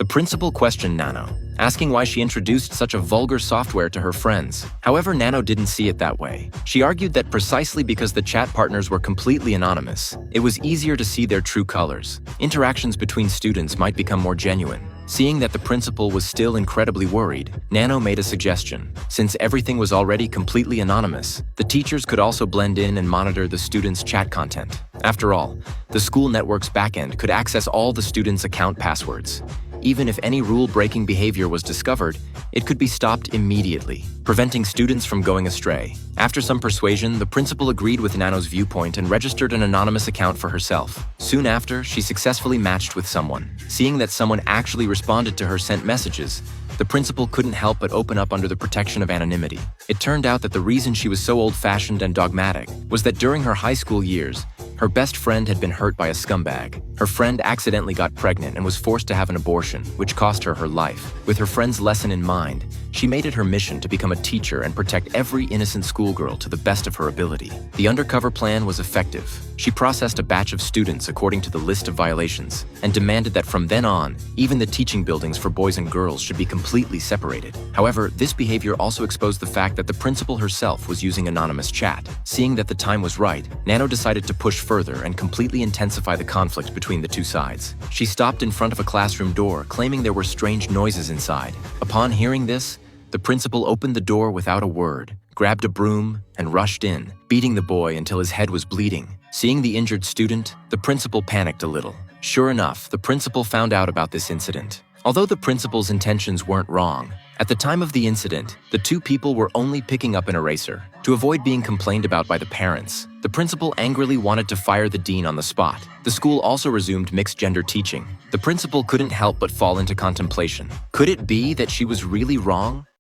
principal questioned Nano, asking why she introduced such a vulgar software to her friends. However, Nano didn't see it that way. She argued that precisely because the chat partners were completely anonymous, it was easier to see their true colors. Interactions between students might become more genuine. Seeing that the principal was still incredibly worried, Nano made a suggestion. Since everything was already completely anonymous, the teachers could also blend in and monitor the students' chat content. After all, the school network's backend could access all the students' account passwords. Even if any rule-breaking behavior was discovered, it could be stopped immediately, preventing students from going astray. After some persuasion, the principal agreed with Nano's viewpoint and registered an anonymous account for herself. Soon after, she successfully matched with someone. Seeing that someone actually responded to her sent messages, the principal couldn't help but open up under the protection of anonymity. It turned out that the reason she was so old-fashioned and dogmatic was that during her high school years, her best friend had been hurt by a scumbag. Her friend accidentally got pregnant and was forced to have an abortion, which cost her her life. With her friend's lesson in mind, she made it her mission to become a teacher and protect every innocent schoolgirl to the best of her ability. The undercover plan was effective. She processed a batch of students according to the list of violations and demanded that from then on, even the teaching buildings for boys and girls should be completely separated. However, this behavior also exposed the fact that the principal herself was using anonymous chat. Seeing that the time was right, Nano decided to push further and completely intensify the conflict between the two sides. She stopped in front of a classroom door, claiming there were strange noises inside. Upon hearing this, the principal opened the door without a word, grabbed a broom, and rushed in, beating the boy until his head was bleeding. Seeing the injured student, the principal panicked a little. Sure enough, the principal found out about this incident. Although the principal's intentions weren't wrong, at the time of the incident, the two people were only picking up an eraser. To avoid being complained about by the parents, the principal angrily wanted to fire the dean on the spot. The school also resumed mixed-gender teaching. The principal couldn't help but fall into contemplation. Could it be that she was really wrong?